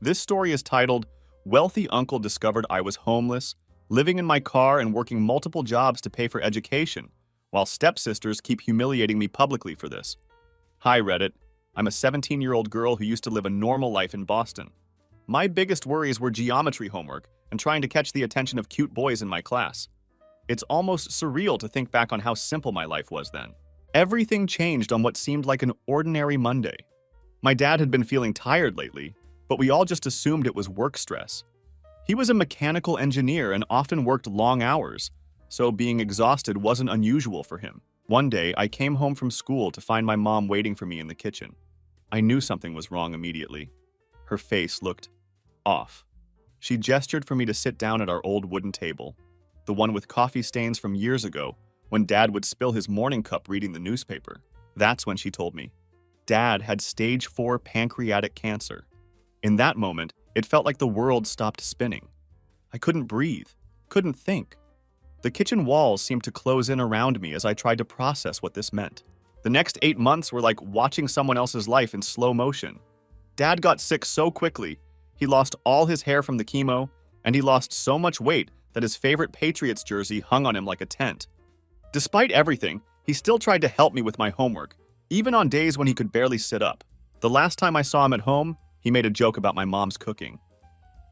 This story is titled, Wealthy Uncle Discovered I Was Homeless, Living in My Car and Working Multiple Jobs to Pay for Education, while Stepsisters keep humiliating me publicly for this. Hi, Reddit. I'm a 17-year-old girl who used to live a normal life in Boston. My biggest worries were geometry homework and trying to catch the attention of cute boys in my class. It's almost surreal to think back on how simple my life was then. Everything changed on what seemed like an ordinary Monday. My dad had been feeling tired lately, but we all just assumed it was work stress. He was a mechanical engineer and often worked long hours, so being exhausted wasn't unusual for him. One day, I came home from school to find my mom waiting for me in the kitchen. I knew something was wrong immediately. Her face looked off. She gestured for me to sit down at our old wooden table, the one with coffee stains from years ago when Dad would spill his morning cup reading the newspaper. That's when she told me Dad had stage 4 pancreatic cancer. In that moment, it felt like the world stopped spinning. I couldn't breathe, couldn't think. The kitchen walls seemed to close in around me as I tried to process what this meant. The next 8 months were like watching someone else's life in slow motion. Dad got sick so quickly. He lost all his hair from the chemo, and he lost so much weight that his favorite Patriots jersey hung on him like a tent. Despite everything, he still tried to help me with my homework, even on days when he could barely sit up. The last time I saw him at home, he made a joke about my mom's cooking.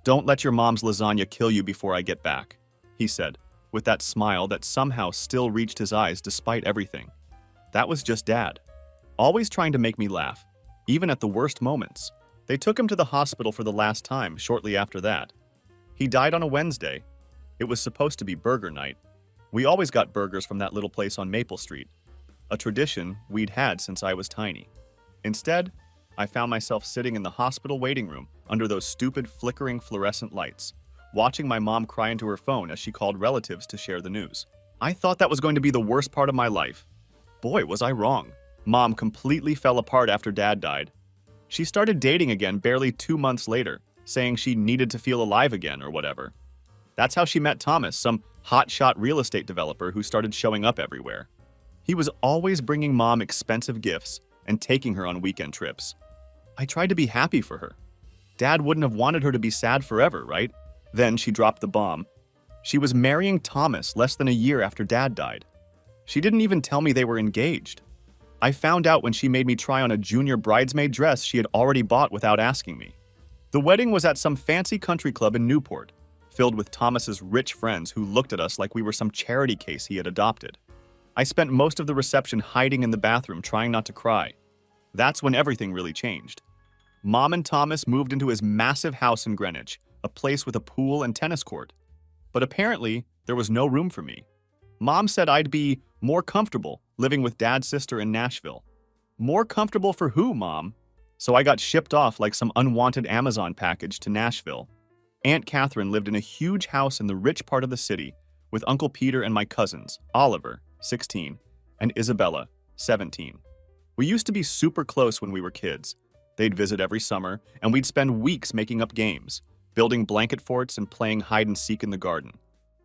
"Don't let your mom's lasagna kill you before I get back," he said, with that smile that somehow still reached his eyes despite everything. That was just Dad, always trying to make me laugh, even at the worst moments. They took him to the hospital for the last time shortly after that. He died on a Wednesday. It was supposed to be burger night. We always got burgers from that little place on Maple Street, a tradition we'd had since I was tiny. Instead, I found myself sitting in the hospital waiting room under those stupid flickering fluorescent lights, watching my mom cry into her phone as she called relatives to share the news. I thought that was going to be the worst part of my life. Boy, was I wrong. Mom completely fell apart after Dad died. She started dating again barely 2 months later, saying she needed to feel alive again or whatever. That's how she met Thomas, some hotshot real estate developer who started showing up everywhere. He was always bringing Mom expensive gifts and taking her on weekend trips. I tried to be happy for her. Dad wouldn't have wanted her to be sad forever, right? Then she dropped the bomb. She was marrying Thomas less than a year after Dad died. She didn't even tell me they were engaged. I found out when she made me try on a junior bridesmaid dress she had already bought without asking me. The wedding was at some fancy country club in Newport, filled with Thomas's rich friends who looked at us like we were some charity case he had adopted. I spent most of the reception hiding in the bathroom trying not to cry. That's when everything really changed. Mom and Thomas moved into his massive house in Greenwich, a place with a pool and tennis court. But apparently, there was no room for me. Mom said I'd be more comfortable living with Dad's sister in Nashville. More comfortable for who, Mom? So I got shipped off like some unwanted Amazon package to Nashville. Aunt Catherine lived in a huge house in the rich part of the city with Uncle Peter and my cousins, Oliver, 16, and Isabella, 17. We used to be super close when we were kids. They'd visit every summer, and we'd spend weeks making up games, building blanket forts and playing hide and seek in the garden.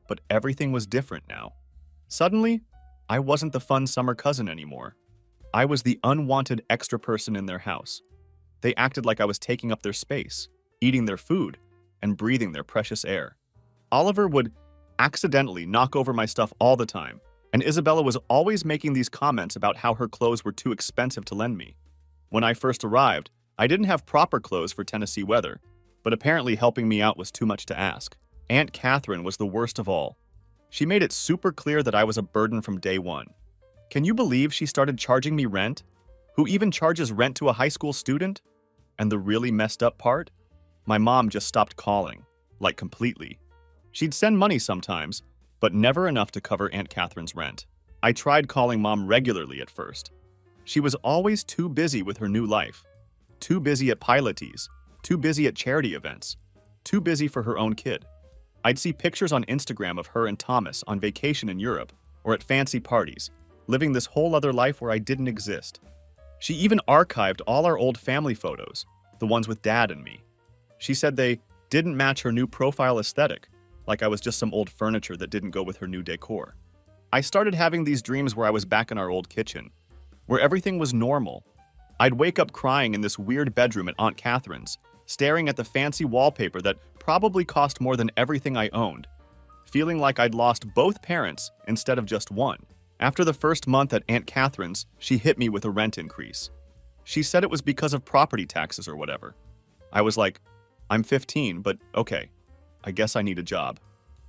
But everything was different now. Suddenly, I wasn't the fun summer cousin anymore. I was the unwanted extra person in their house. They acted like I was taking up their space, eating their food, and breathing their precious air. Oliver would accidentally knock over my stuff all the time, and Isabella was always making these comments about how her clothes were too expensive to lend me. When I first arrived, I didn't have proper clothes for Tennessee weather, but apparently helping me out was too much to ask. Aunt Catherine was the worst of all. She made it super clear that I was a burden from day one. Can you believe she started charging me rent? Who even charges rent to a high school student? And the really messed up part? My mom just stopped calling, like completely. She'd send money sometimes, but never enough to cover Aunt Catherine's rent. I tried calling Mom regularly at first. She was always too busy with her new life. Too busy at Pilates, too busy at charity events, too busy for her own kid. I'd see pictures on Instagram of her and Thomas on vacation in Europe or at fancy parties, living this whole other life where I didn't exist. She even archived all our old family photos, the ones with Dad and me. She said they didn't match her new profile aesthetic, like I was just some old furniture that didn't go with her new decor. I started having these dreams where I was back in our old kitchen, where everything was normal. I'd wake up crying in this weird bedroom at Aunt Catherine's, staring at the fancy wallpaper that probably cost more than everything I owned, feeling like I'd lost both parents instead of just one. After the first month at Aunt Catherine's, she hit me with a rent increase. She said it was because of property taxes or whatever. I was like, I'm 15, but okay, I guess I need a job.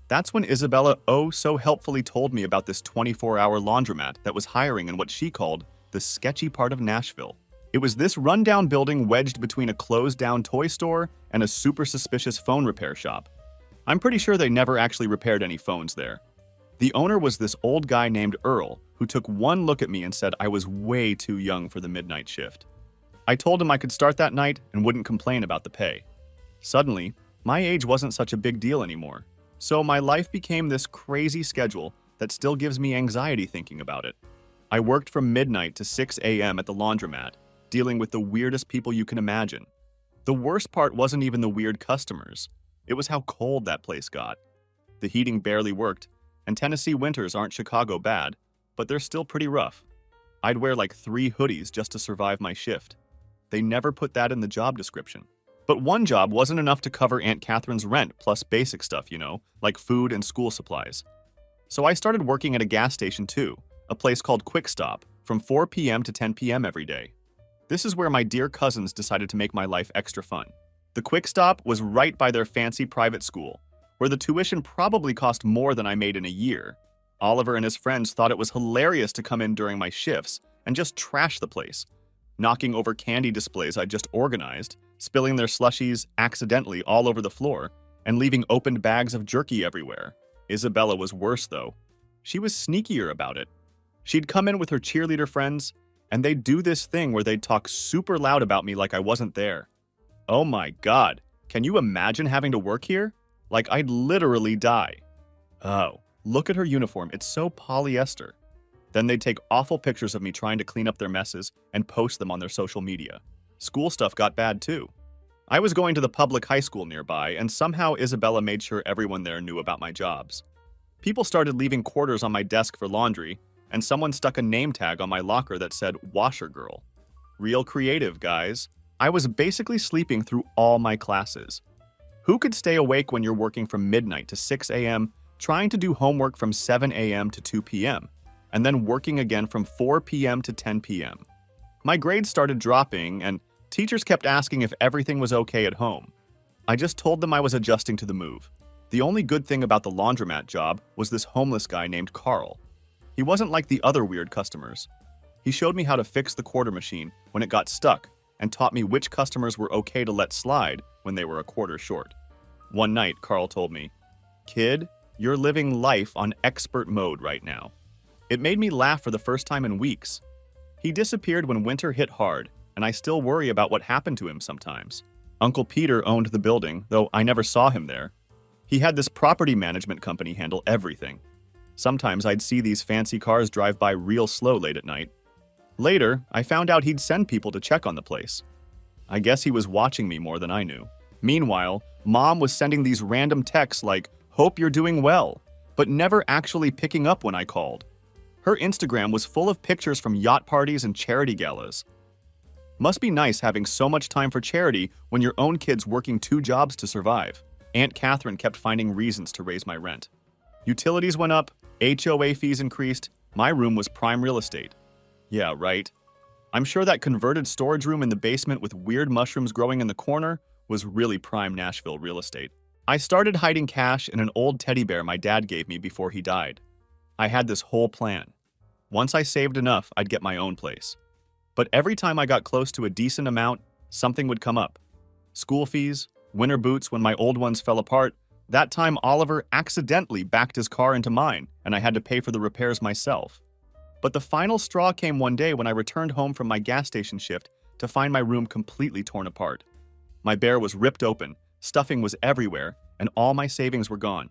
That's when Isabella oh so helpfully told me about this 24-hour laundromat that was hiring in what she called the sketchy part of Nashville. It was this rundown building wedged between a closed-down toy store and a super suspicious phone repair shop. I'm pretty sure they never actually repaired any phones there. The owner was this old guy named Earl, who took one look at me and said I was way too young for the midnight shift. I told him I could start that night and wouldn't complain about the pay. Suddenly, my age wasn't such a big deal anymore, so my life became this crazy schedule that still gives me anxiety thinking about it. I worked from midnight to 6 a.m. at the laundromat, dealing with the weirdest people you can imagine. The worst part wasn't even the weird customers. It was how cold that place got. The heating barely worked, and Tennessee winters aren't Chicago bad, but they're still pretty rough. I'd wear like 3 hoodies just to survive my shift. They never put that in the job description. But one job wasn't enough to cover Aunt Catherine's rent plus basic stuff, like food and school supplies. So I started working at a gas station too, a place called Quick Stop, from 4 p.m. to 10 p.m. every day. This is where my dear cousins decided to make my life extra fun. The Quick Stop was right by their fancy private school, where the tuition probably cost more than I made in a year. Oliver and his friends thought it was hilarious to come in during my shifts and just trash the place, knocking over candy displays I'd just organized, spilling their slushies accidentally all over the floor, and leaving opened bags of jerky everywhere. Isabella was worse, though. She was sneakier about it. She'd come in with her cheerleader friends, and they'd do this thing where they'd talk super loud about me like I wasn't there. Oh my God, can you imagine having to work here? Like I'd literally die. Oh, look at her uniform, it's so polyester. Then they'd take awful pictures of me trying to clean up their messes and post them on their social media. School stuff got bad too. I was going to the public high school nearby, and somehow Isabella made sure everyone there knew about my jobs. People started leaving quarters on my desk for laundry, and someone stuck a name tag on my locker that said Washer Girl. Real creative, guys. I was basically sleeping through all my classes. Who could stay awake when you're working from midnight to 6 a.m., trying to do homework from 7 a.m. to 2 p.m., and then working again from 4 p.m. to 10 p.m.? My grades started dropping, and teachers kept asking if everything was okay at home. I just told them I was adjusting to the move. The only good thing about the laundromat job was this homeless guy named Carl. He wasn't like the other weird customers. He showed me how to fix the quarter machine when it got stuck and taught me which customers were okay to let slide when they were a quarter short. One night, Carl told me, "Kid, you're living life on expert mode right now." It made me laugh for the first time in weeks. He disappeared when winter hit hard, and I still worry about what happened to him sometimes. Uncle Peter owned the building, though I never saw him there. He had this property management company handle everything. Sometimes I'd see these fancy cars drive by real slow late at night. Later, I found out he'd send people to check on the place. I guess he was watching me more than I knew. Meanwhile, Mom was sending these random texts like, "Hope you're doing well," but never actually picking up when I called. Her Instagram was full of pictures from yacht parties and charity galas. Must be nice having so much time for charity when your own kid's working 2 jobs to survive. Aunt Catherine kept finding reasons to raise my rent. Utilities went up, HOA fees increased, my room was prime real estate. Yeah, right. I'm sure that converted storage room in the basement with weird mushrooms growing in the corner was really prime Nashville real estate. I started hiding cash in an old teddy bear my dad gave me before he died. I had this whole plan. Once I saved enough, I'd get my own place. But every time I got close to a decent amount, something would come up. School fees, winter boots when my old ones fell apart. That time Oliver accidentally backed his car into mine, and I had to pay for the repairs myself. But the final straw came one day when I returned home from my gas station shift to find my room completely torn apart. My bear was ripped open, stuffing was everywhere, and all my savings were gone.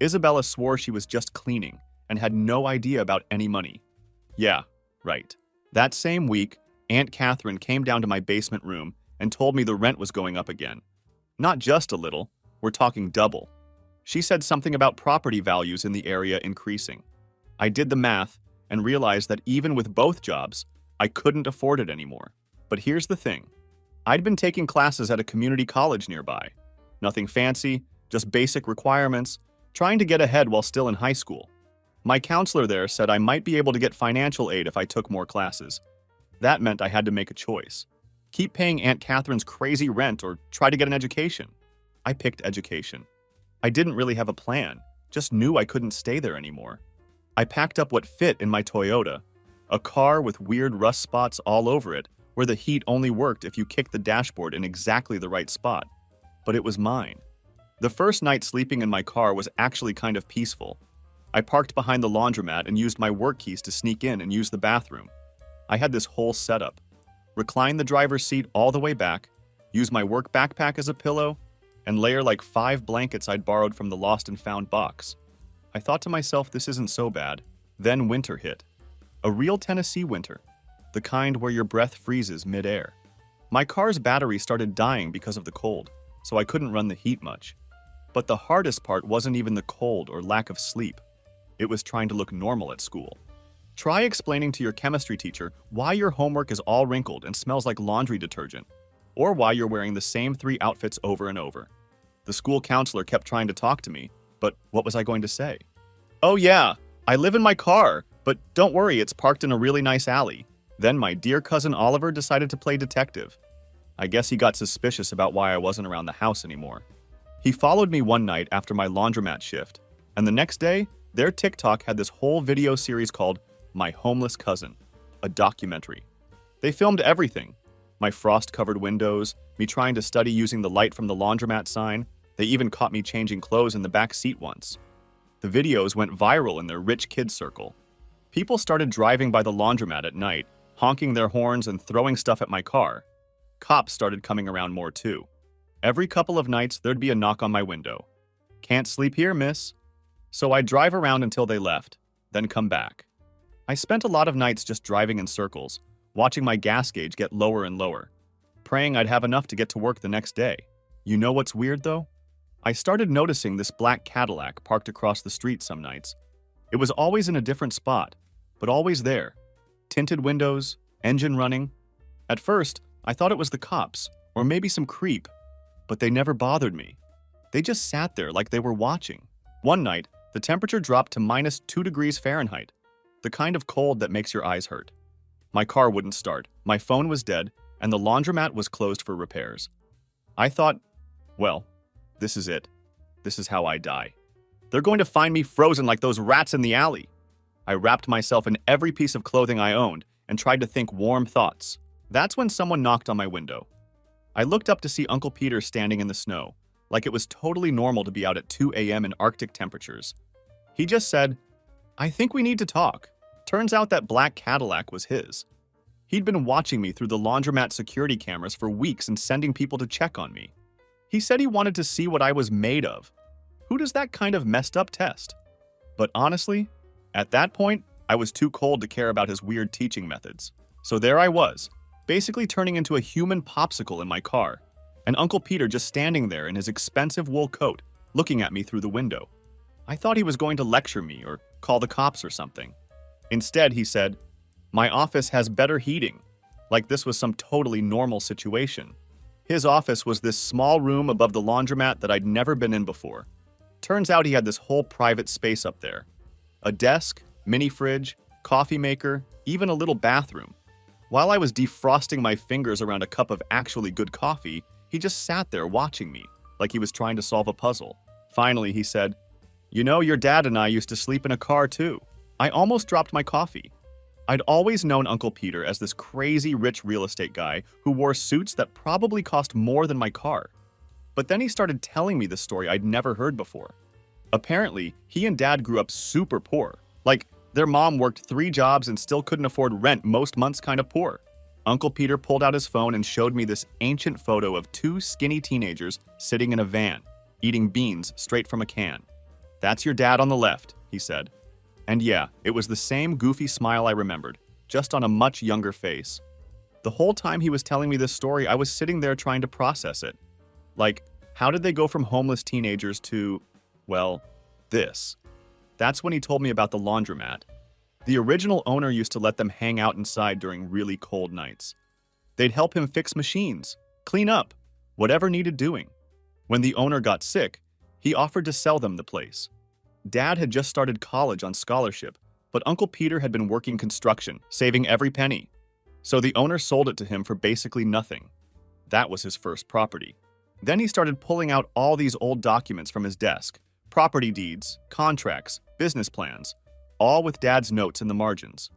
Isabella swore she was just cleaning and had no idea about any money. Yeah, right. That same week, Aunt Catherine came down to my basement room and told me the rent was going up again. Not just a little, we're talking double. She said something about property values in the area increasing. I did the math and realized that even with both jobs, I couldn't afford it anymore. But here's the thing. I'd been taking classes at a community college nearby. Nothing fancy, just basic requirements, trying to get ahead while still in high school. My counselor there said I might be able to get financial aid if I took more classes. That meant I had to make a choice. Keep paying Aunt Catherine's crazy rent or try to get an education. I picked education. I didn't really have a plan, just knew I couldn't stay there anymore. I packed up what fit in my Toyota, a car with weird rust spots all over it, where the heat only worked if you kicked the dashboard in exactly the right spot. But it was mine. The first night sleeping in my car was actually kind of peaceful. I parked behind the laundromat and used my work keys to sneak in and use the bathroom. I had this whole setup. Recline the driver's seat all the way back, use my work backpack as a pillow, and layer like 5 blankets I'd borrowed from the lost and found box. I thought to myself, this isn't so bad. Then winter hit. A real Tennessee winter. The kind where your breath freezes mid-air. My car's battery started dying because of the cold, so I couldn't run the heat much. But the hardest part wasn't even the cold or lack of sleep. It was trying to look normal at school. Try explaining to your chemistry teacher why your homework is all wrinkled and smells like laundry detergent, or why you're wearing the same 3 outfits over and over. The school counselor kept trying to talk to me, but what was I going to say? Oh yeah, I live in my car, but don't worry, it's parked in a really nice alley. Then my dear cousin Oliver decided to play detective. I guess he got suspicious about why I wasn't around the house anymore. He followed me one night after my laundromat shift, and the next day, their TikTok had this whole video series called My Homeless Cousin, a documentary. They filmed everything. My frost-covered windows, me trying to study using the light from the laundromat sign. They even caught me changing clothes in the back seat once. The videos went viral in their rich kids circle. People started driving by the laundromat at night, honking their horns and throwing stuff at my car. Cops started coming around more too. Every couple of nights, there'd be a knock on my window. Can't sleep here, miss. So I'd drive around until they left, then come back. I spent a lot of nights just driving in circles, watching my gas gauge get lower and lower, praying I'd have enough to get to work the next day. You know what's weird, though? I started noticing this black Cadillac parked across the street some nights. It was always in a different spot, but always there. Tinted windows, engine running. At first, I thought it was the cops, or maybe some creep, but they never bothered me. They just sat there like they were watching. One night, the temperature dropped to -2 degrees Fahrenheit, the kind of cold that makes your eyes hurt. My car wouldn't start, my phone was dead, and the laundromat was closed for repairs. I thought, well, this is it. This is how I die. They're going to find me frozen like those rats in the alley. I wrapped myself in every piece of clothing I owned and tried to think warm thoughts. That's when someone knocked on my window. I looked up to see Uncle Peter standing in the snow, like it was totally normal to be out at 2 a.m. in Arctic temperatures. He just said, I think we need to talk. Turns out that black Cadillac was his. He'd been watching me through the laundromat security cameras for weeks and sending people to check on me. He said he wanted to see what I was made of. Who does that kind of messed up test? But honestly, at that point, I was too cold to care about his weird teaching methods. So there I was, basically turning into a human popsicle in my car, and Uncle Peter just standing there in his expensive wool coat, looking at me through the window. I thought he was going to lecture me or call the cops or something. Instead, he said, my office has better heating, like this was some totally normal situation. His office was this small room above the laundromat that I'd never been in before. Turns out he had this whole private space up there. A desk, mini fridge, coffee maker, even a little bathroom. While I was defrosting my fingers around a cup of actually good coffee, he just sat there watching me, like he was trying to solve a puzzle. Finally, he said, you know, your dad and I used to sleep in a car too. I almost dropped my coffee. I'd always known Uncle Peter as this crazy rich real estate guy who wore suits that probably cost more than my car. But then he started telling me this story I'd never heard before. Apparently, he and Dad grew up super poor. Like, their mom worked 3 jobs and still couldn't afford rent most months, kind of poor. Uncle Peter pulled out his phone and showed me this ancient photo of 2 skinny teenagers sitting in a van, eating beans straight from a can. That's your dad on the left, he said. And yeah, it was the same goofy smile I remembered, just on a much younger face. The whole time he was telling me this story, I was sitting there trying to process it. Like, how did they go from homeless teenagers to, well, this? That's when he told me about the laundromat. The original owner used to let them hang out inside during really cold nights. They'd help him fix machines, clean up, whatever needed doing. When the owner got sick, he offered to sell them the place. Dad had just started college on scholarship, but Uncle Peter had been working construction, saving every penny. So the owner sold it to him for basically nothing. That was his first property. Then he started pulling out all these old documents from his desk, property deeds, contracts, business plans, all with Dad's notes in the margins.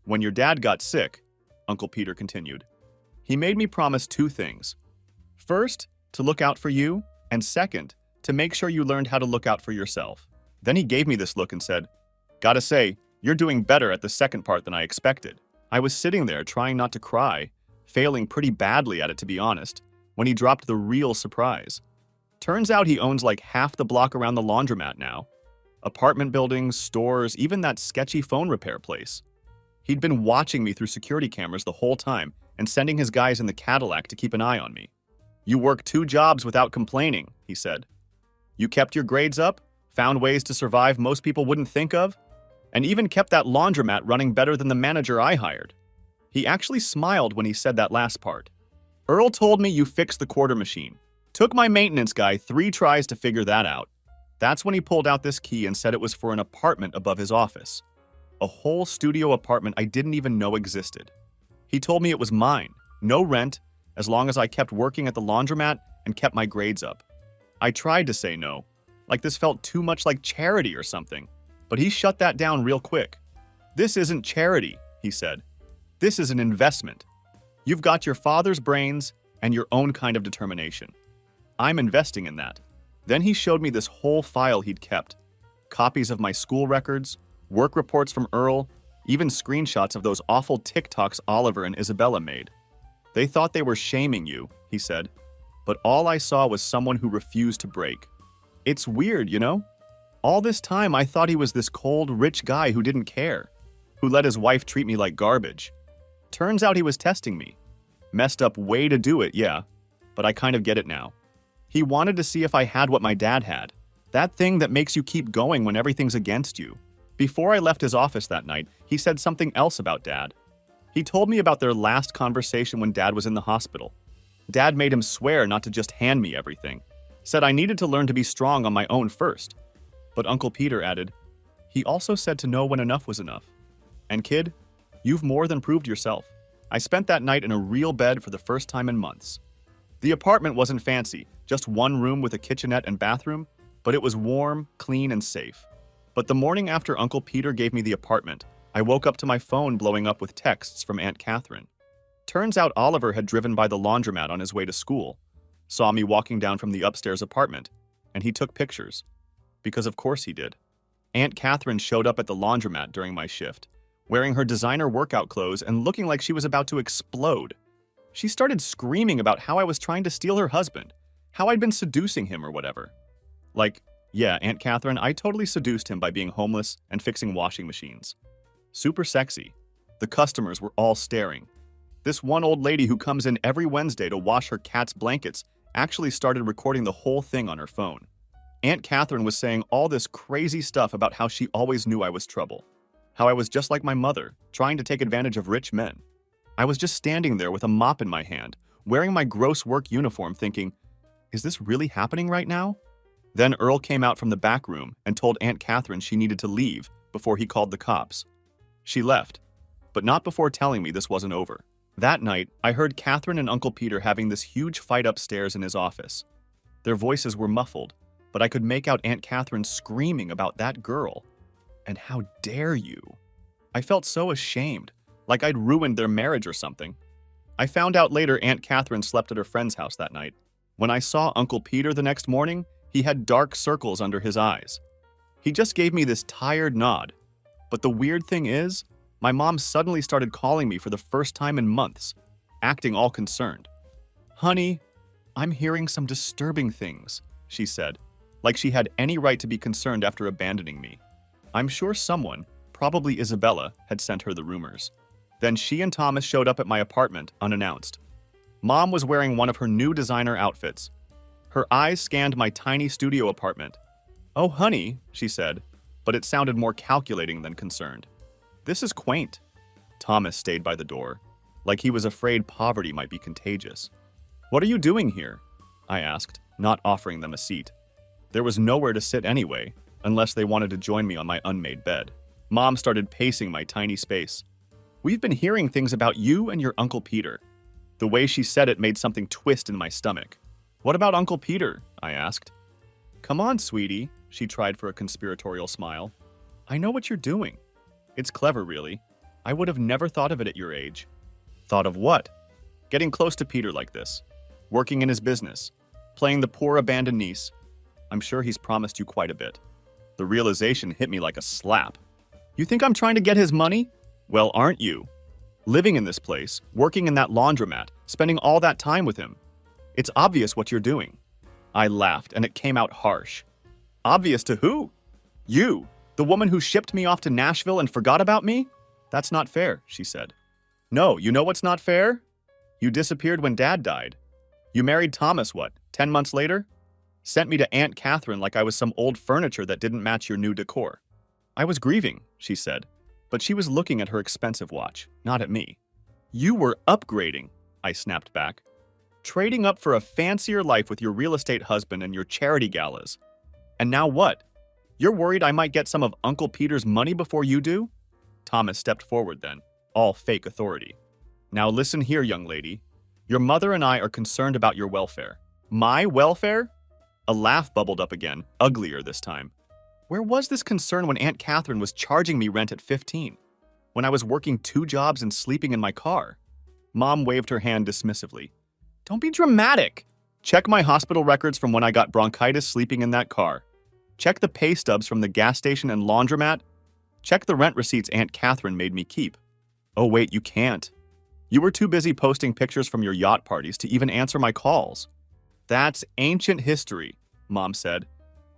When your dad got sick, Uncle Peter continued, he made me promise two things. First, to look out for you, and second, to make sure you learned how to look out for yourself. Then he gave me this look and said, "Gotta say, you're doing better at the second part than I expected." I was sitting there trying not to cry, failing pretty badly at it to be honest, when he dropped the real surprise. Turns out he owns like half the block around the laundromat now. Apartment buildings, stores, even that sketchy phone repair place. He'd been watching me through security cameras the whole time and sending his guys in the Cadillac to keep an eye on me. "You work 2 jobs without complaining," he said. "You kept your grades up, found ways to survive most people wouldn't think of, and even kept that laundromat running better than the manager I hired." He actually smiled when he said that last part. "Earl told me you fixed the quarter machine. Took my maintenance guy 3 tries to figure that out." That's when he pulled out this key and said it was for an apartment above his office. A whole studio apartment I didn't even know existed. He told me it was mine, no rent, as long as I kept working at the laundromat and kept my grades up. I tried to say no, like this felt too much like charity or something, but he shut that down real quick. "This isn't charity," he said. "This is an investment. You've got your father's brains and your own kind of determination. I'm investing in that." Then he showed me this whole file he'd kept. Copies of my school records, work reports from Earl, even screenshots of those awful TikToks Oliver and Isabella made. "They thought they were shaming you," he said, "but all I saw was someone who refused to break. It's weird, you know? All this time I thought he was this cold, rich guy who didn't care, who let his wife treat me like garbage. Turns out he was testing me. Messed up way to do it, yeah, but I kind of get it now. He wanted to see if I had what my dad had, that thing that makes you keep going when everything's against you." Before I left his office that night, he said something else about Dad. He told me about their last conversation when Dad was in the hospital. Dad made him swear not to just hand me everything. Said I needed to learn to be strong on my own first. But Uncle Peter added, he also said to know when enough was enough. And kid, you've more than proved yourself. I spent that night in a real bed for the first time in months. The apartment wasn't fancy, just one room with a kitchenette and bathroom, but it was warm, clean, and safe. But the morning after Uncle Peter gave me the apartment, I woke up to my phone blowing up with texts from Aunt Catherine. Turns out Oliver had driven by the laundromat on his way to school, saw me walking down from the upstairs apartment, and he took pictures. Because of course he did. Aunt Catherine showed up at the laundromat during my shift, wearing her designer workout clothes and looking like she was about to explode. She started screaming about how I was trying to steal her husband, how I'd been seducing him or whatever. Like, yeah, Aunt Catherine, I totally seduced him by being homeless and fixing washing machines. Super sexy. The customers were all staring. This one old lady who comes in every Wednesday to wash her cat's blankets actually started recording the whole thing on her phone. Aunt Catherine was saying all this crazy stuff about how she always knew I was trouble. How I was just like my mother, trying to take advantage of rich men. I was just standing there with a mop in my hand, wearing my gross work uniform thinking, is this really happening right now? Then Earl came out from the back room and told Aunt Catherine she needed to leave before he called the cops. She left, but not before telling me this wasn't over. That night, I heard Catherine and Uncle Peter having this huge fight upstairs in his office. Their voices were muffled, but I could make out Aunt Catherine screaming about that girl. And how dare you? I felt so ashamed, like I'd ruined their marriage or something. I found out later Aunt Catherine slept at her friend's house that night. When I saw Uncle Peter the next morning, he had dark circles under his eyes. He just gave me this tired nod. But the weird thing is, my mom suddenly started calling me for the first time in months, acting all concerned. "Honey, I'm hearing some disturbing things," she said, like she had any right to be concerned after abandoning me. I'm sure someone, probably Isabella, had sent her the rumors. Then she and Thomas showed up at my apartment unannounced. Mom was wearing one of her new designer outfits. Her eyes scanned my tiny studio apartment. "Oh, honey," she said, but it sounded more calculating than concerned. "This is quaint." Thomas stayed by the door, like he was afraid poverty might be contagious. What are you doing here? I asked, not offering them a seat. There was nowhere to sit anyway, unless they wanted to join me on my unmade bed. Mom started pacing my tiny space. We've been hearing things about you and your Uncle Peter. The way she said it made something twist in my stomach. What about Uncle Peter? I asked. Come on, sweetie, she tried for a conspiratorial smile. I know what you're doing. It's clever, really. I would have never thought of it at your age. Thought of what? Getting close to Peter like this. Working in his business. Playing the poor abandoned niece. I'm sure he's promised you quite a bit. The realization hit me like a slap. You think I'm trying to get his money? Well, aren't you? Living in this place, working in that laundromat, spending all that time with him. It's obvious what you're doing. I laughed, and it came out harsh. Obvious to who? You, the woman who shipped me off to Nashville and forgot about me? That's not fair, she said. No, you know what's not fair? You disappeared when Dad died. You married Thomas, 10 months later? Sent me to Aunt Catherine like I was some old furniture that didn't match your new decor. I was grieving, she said, but she was looking at her expensive watch, not at me. You were upgrading, I snapped back. Trading up for a fancier life with your real estate husband and your charity galas. And now what? You're worried I might get some of Uncle Peter's money before you do? Thomas stepped forward then, all fake authority. Now listen here, young lady. Your mother and I are concerned about your welfare. My welfare? A laugh bubbled up again, uglier this time. Where was this concern when Aunt Catherine was charging me rent at 15? When I was working 2 jobs and sleeping in my car? Mom waved her hand dismissively. Don't be dramatic. Check my hospital records from when I got bronchitis sleeping in that car. Check the pay stubs from the gas station and laundromat. Check the rent receipts Aunt Catherine made me keep. Oh wait, you can't. You were too busy posting pictures from your yacht parties to even answer my calls. That's ancient history, Mom said.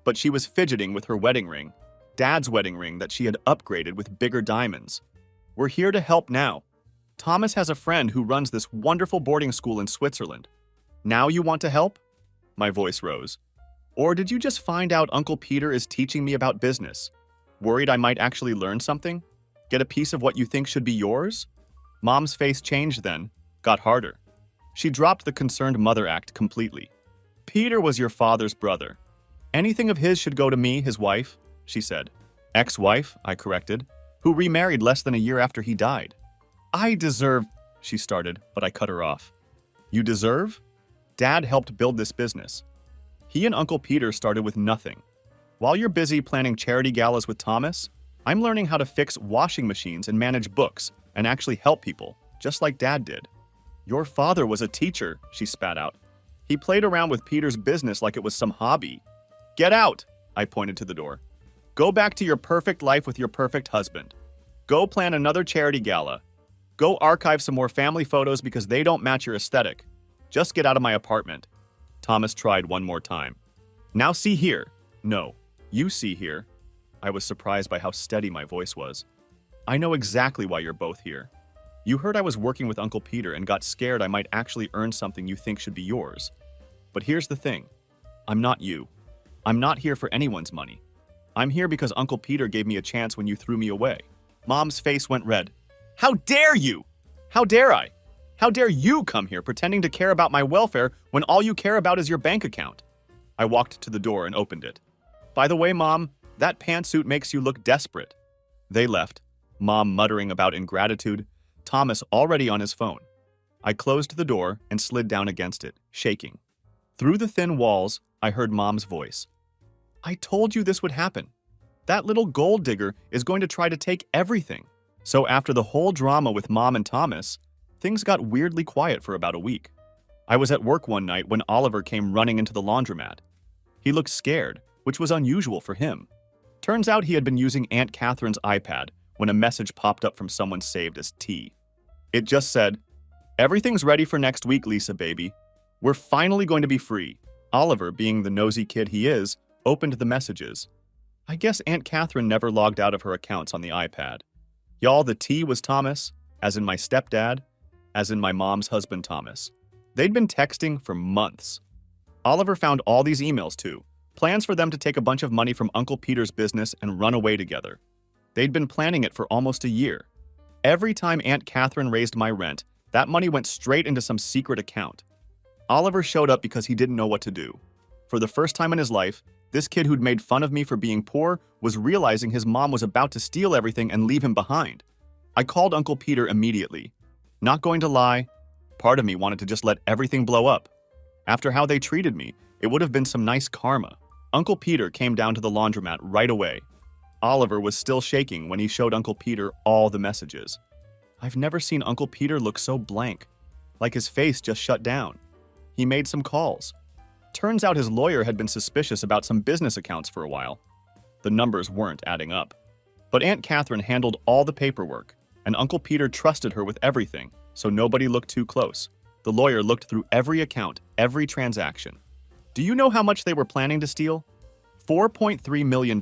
But she was fidgeting with her wedding ring, Dad's wedding ring that she had upgraded with bigger diamonds. We're here to help now. Thomas has a friend who runs this wonderful boarding school in Switzerland. Now you want to help? My voice rose. Or did you just find out Uncle Peter is teaching me about business? Worried I might actually learn something? Get a piece of what you think should be yours? Mom's face changed then, got harder. She dropped the concerned mother act completely. Peter was your father's brother. Anything of his should go to me, his wife, she said. Ex-wife, I corrected, who remarried less than a year after he died. I deserve, she started, but I cut her off. You deserve? Dad helped build this business. He and Uncle Peter started with nothing. While you're busy planning charity galas with Thomas, I'm learning how to fix washing machines and manage books and actually help people, just like Dad did. Your father was a teacher, she spat out. He played around with Peter's business like it was some hobby. Get out, I pointed to the door. Go back to your perfect life with your perfect husband. Go plan another charity gala. Go archive some more family photos because they don't match your aesthetic. Just get out of my apartment. Thomas tried one more time. Now see here. No, you see here. I was surprised by how steady my voice was. I know exactly why you're both here. You heard I was working with Uncle Peter and got scared I might actually earn something you think should be yours. But here's the thing. I'm not you. I'm not here for anyone's money. I'm here because Uncle Peter gave me a chance when you threw me away. Mom's face went red. How dare you? How dare I? How dare you come here pretending to care about my welfare when all you care about is your bank account? I walked to the door and opened it. By the way, Mom, that pantsuit makes you look desperate. They left, Mom muttering about ingratitude, Thomas already on his phone. I closed the door and slid down against it, shaking. Through the thin walls, I heard Mom's voice. I told you this would happen. That little gold digger is going to try to take everything. So after the whole drama with Mom and Thomas, things got weirdly quiet for about a week. I was at work one night when Oliver came running into the laundromat. He looked scared, which was unusual for him. Turns out he had been using Aunt Catherine's iPad when a message popped up from someone saved as T. It just said, "Everything's ready for next week, Lisa baby. We're finally going to be free." Oliver, being the nosy kid he is, opened the messages. I guess Aunt Catherine never logged out of her accounts on the iPad. Y'all, the T was Thomas, as in my stepdad, as in my mom's husband Thomas. They'd been texting for months. Oliver found all these emails too, plans for them to take a bunch of money from Uncle Peter's business and run away together. They'd been planning it for almost a year. Every time Aunt Catherine raised my rent, that money went straight into some secret account. Oliver showed up because he didn't know what to do. For the first time in his life, this kid who'd made fun of me for being poor was realizing his mom was about to steal everything and leave him behind. I called Uncle Peter immediately. Not going to lie, part of me wanted to just let everything blow up. After how they treated me, it would have been some nice karma. Uncle Peter came down to the laundromat right away. Oliver was still shaking when he showed Uncle Peter all the messages. I've never seen Uncle Peter look so blank, like his face just shut down. He made some calls. Turns out his lawyer had been suspicious about some business accounts for a while. The numbers weren't adding up. But Aunt Catherine handled all the paperwork, and Uncle Peter trusted her with everything, so nobody looked too close. The lawyer looked through every account, every transaction. Do you know how much they were planning to steal? $4.3 million.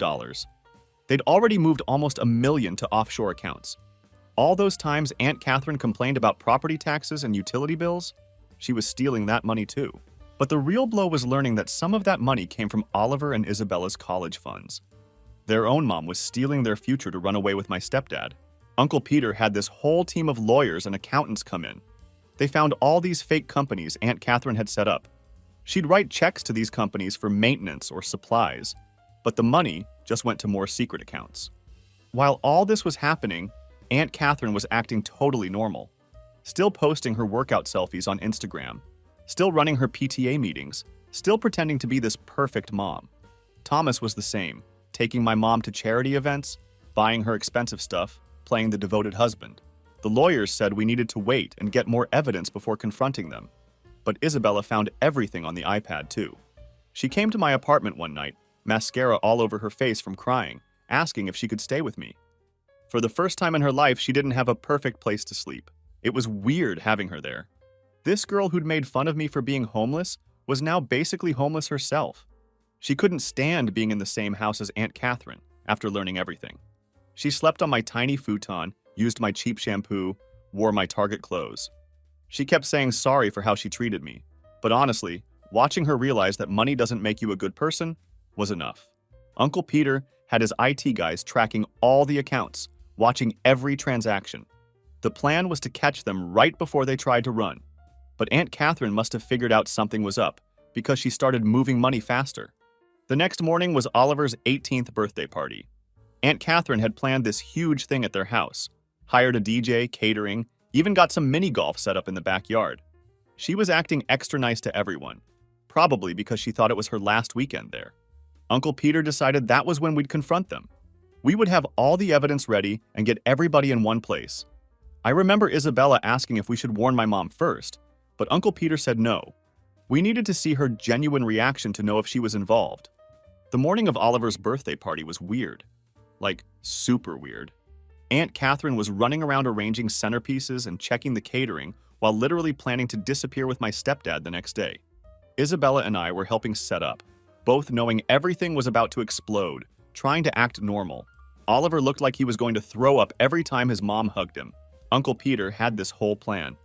They'd already moved almost $1 million to offshore accounts. All those times Aunt Catherine complained about property taxes and utility bills, she was stealing that money too. But the real blow was learning that some of that money came from Oliver and Isabella's college funds. Their own mom was stealing their future to run away with my stepdad. Uncle Peter had this whole team of lawyers and accountants come in. They found all these fake companies Aunt Catherine had set up. She'd write checks to these companies for maintenance or supplies, but the money just went to more secret accounts. While all this was happening, Aunt Catherine was acting totally normal, still posting her workout selfies on Instagram, still running her PTA meetings, still pretending to be this perfect mom. Thomas was the same, taking my mom to charity events, buying her expensive stuff, playing the devoted husband. The lawyers said we needed to wait and get more evidence before confronting them. But Isabella found everything on the iPad too. She came to my apartment one night, mascara all over her face from crying, asking if she could stay with me. For the first time in her life, she didn't have a perfect place to sleep. It was weird having her there. This girl who'd made fun of me for being homeless was now basically homeless herself. She couldn't stand being in the same house as Aunt Catherine after learning everything. She slept on my tiny futon, used my cheap shampoo, wore my Target clothes. She kept saying sorry for how she treated me, but honestly, watching her realize that money doesn't make you a good person was enough. Uncle Peter had his IT guys tracking all the accounts, watching every transaction. The plan was to catch them right before they tried to run. But Aunt Catherine must have figured out something was up because she started moving money faster. The next morning was Oliver's 18th birthday party. Aunt Catherine had planned this huge thing at their house, hired a DJ, catering, even got some mini golf set up in the backyard. She was acting extra nice to everyone, probably because she thought it was her last weekend there. Uncle Peter decided that was when we'd confront them. We would have all the evidence ready and get everybody in one place. I remember Isabella asking if we should warn my mom first, but Uncle Peter said no. We needed to see her genuine reaction to know if she was involved. The morning of Oliver's birthday party was weird. Like, super weird. Aunt Catherine was running around arranging centerpieces and checking the catering while literally planning to disappear with my stepdad the next day. Isabella and I were helping set up, both knowing everything was about to explode, trying to act normal. Oliver looked like he was going to throw up every time his mom hugged him. Uncle Peter had this whole plan.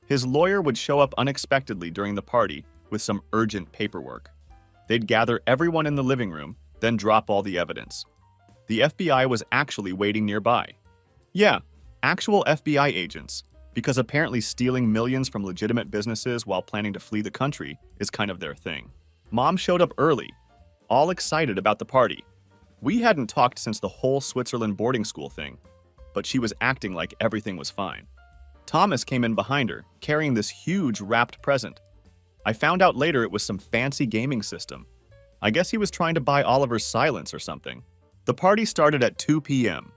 His lawyer would show up unexpectedly during the party with some urgent paperwork. They'd gather everyone in the living room, then drop all the evidence. The FBI was actually waiting nearby. Yeah, actual FBI agents, because apparently stealing millions from legitimate businesses while planning to flee the country is kind of their thing. Mom showed up early, all excited about the party. We hadn't talked since the whole Switzerland boarding school thing, but she was acting like everything was fine. Thomas came in behind her, carrying this huge wrapped present. I found out later it was some fancy gaming system. I guess he was trying to buy Oliver's silence or something. The party started at 2 p.m.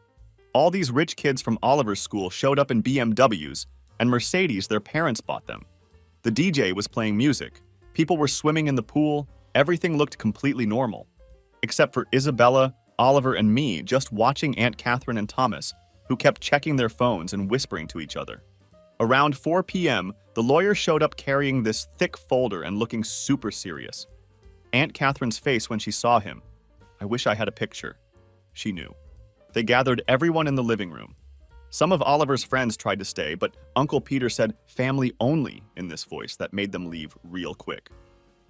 All these rich kids from Oliver's school showed up in BMWs and Mercedes their parents bought them. The DJ was playing music. People were swimming in the pool. Everything looked completely normal. Except for Isabella, Oliver, and me just watching Aunt Catherine and Thomas, who kept checking their phones and whispering to each other. Around 4 p.m., the lawyer showed up carrying this thick folder and looking super serious. Aunt Catherine's face when she saw him. I wish I had a picture. She knew. They gathered everyone in the living room. Some of Oliver's friends tried to stay, but Uncle Peter said family only in this voice that made them leave real quick.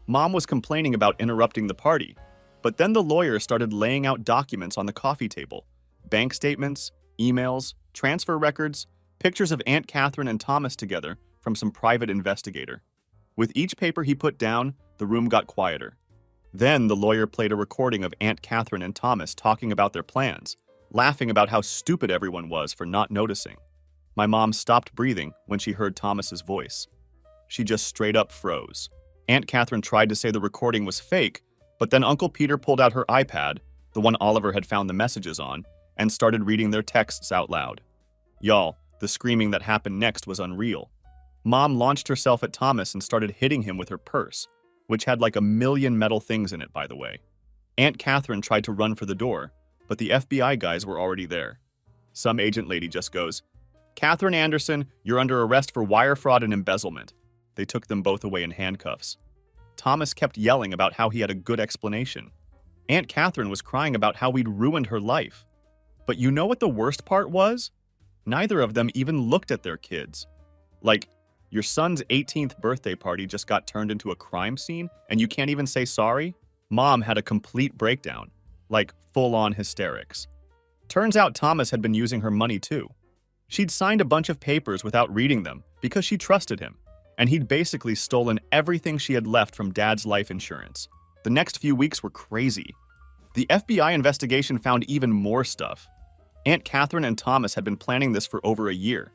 Mom was complaining about interrupting the party, but then the lawyer started laying out documents on the coffee table. Bank statements, emails, transfer records, pictures of Aunt Catherine and Thomas together from some private investigator. With each paper he put down, the room got quieter. Then the lawyer played a recording of Aunt Catherine and Thomas talking about their plans, laughing about how stupid everyone was for not noticing. My mom stopped breathing when she heard Thomas's voice. She just straight up froze. Aunt Catherine tried to say the recording was fake, but then Uncle Peter pulled out her iPad, the one Oliver had found the messages on, and started reading their texts out loud. Y'all, the screaming that happened next was unreal. Mom launched herself at Thomas and started hitting him with her purse, which had like 1,000,000 metal things in it, by the way. Aunt Catherine tried to run for the door, but the FBI guys were already there. Some agent lady just goes, "Catherine Anderson, you're under arrest for wire fraud and embezzlement." They took them both away in handcuffs. Thomas kept yelling about how he had a good explanation. Aunt Catherine was crying about how we'd ruined her life. But you know what the worst part was? Neither of them even looked at their kids. Like, your son's 18th birthday party just got turned into a crime scene, and you can't even say sorry? Mom had a complete breakdown, like full-on hysterics. Turns out Thomas had been using her money too. She'd signed a bunch of papers without reading them because she trusted him, and he'd basically stolen everything she had left from Dad's life insurance. The next few weeks were crazy. The FBI investigation found even more stuff. Aunt Catherine and Thomas had been planning this for over a year.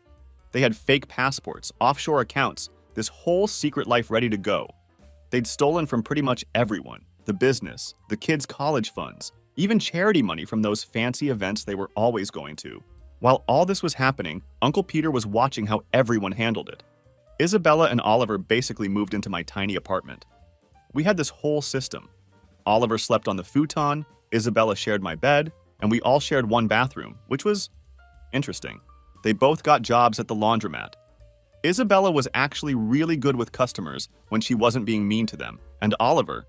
They had fake passports, offshore accounts, this whole secret life ready to go. They'd stolen from pretty much everyone, the business, the kids' college funds, even charity money from those fancy events they were always going to. While all this was happening, Uncle Peter was watching how everyone handled it. Isabella and Oliver basically moved into my tiny apartment. We had this whole system. Oliver slept on the futon, Isabella shared my bed, and we all shared one bathroom, which was interesting. They both got jobs at the laundromat. Isabella was actually really good with customers when she wasn't being mean to them, and Oliver,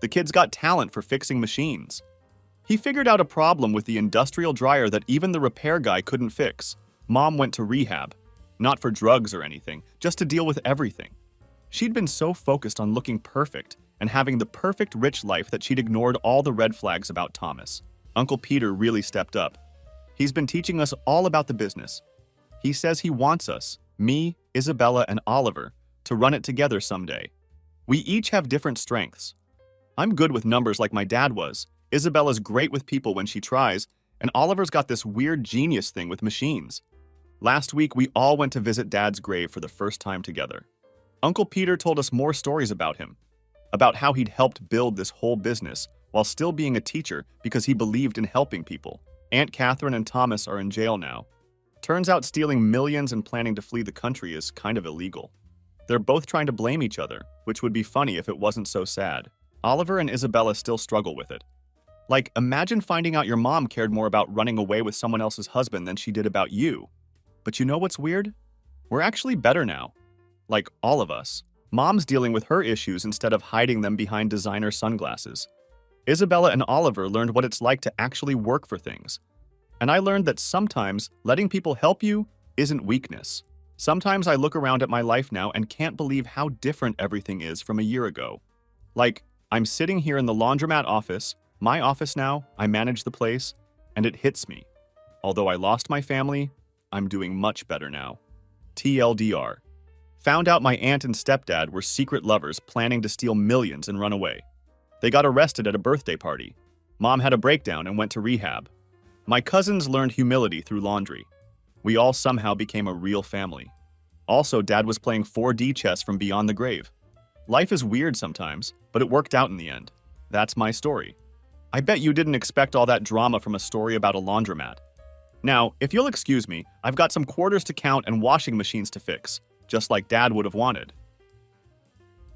the kid's got talent for fixing machines. He figured out a problem with the industrial dryer that even the repair guy couldn't fix. Mom went to rehab, not for drugs or anything, just to deal with everything. She'd been so focused on looking perfect and having the perfect rich life that she'd ignored all the red flags about Thomas. Uncle Peter really stepped up. He's been teaching us all about the business. He says he wants us, me, Isabella, and Oliver, to run it together someday. We each have different strengths. I'm good with numbers like my dad was. Isabella's great with people when she tries, and Oliver's got this weird genius thing with machines. Last week, we all went to visit Dad's grave for the first time together. Uncle Peter told us more stories about him, about how he'd helped build this whole business while still being a teacher because he believed in helping people. Aunt Catherine and Thomas are in jail now. Turns out stealing millions and planning to flee the country is kind of illegal. They're both trying to blame each other, which would be funny if it wasn't so sad. Oliver and Isabella still struggle with it. Like, imagine finding out your mom cared more about running away with someone else's husband than she did about you. But you know what's weird? We're actually better now. Like, all of us. Mom's dealing with her issues instead of hiding them behind designer sunglasses. Isabella and Oliver learned what it's like to actually work for things. And I learned that sometimes letting people help you isn't weakness. Sometimes I look around at my life now and can't believe how different everything is from a year ago. Like, I'm sitting here in the laundromat office, my office now, I manage the place, and it hits me. Although I lost my family, I'm doing much better now. TLDR. Found out my aunt and stepdad were secret lovers planning to steal millions and run away. They got arrested at a birthday party. Mom had a breakdown and went to rehab. My cousins learned humility through laundry. We all somehow became a real family. Also, Dad was playing 4D chess from beyond the grave. Life is weird sometimes, but it worked out in the end. That's my story. I bet you didn't expect all that drama from a story about a laundromat. Now, if you'll excuse me, I've got some quarters to count and washing machines to fix, just like Dad would have wanted.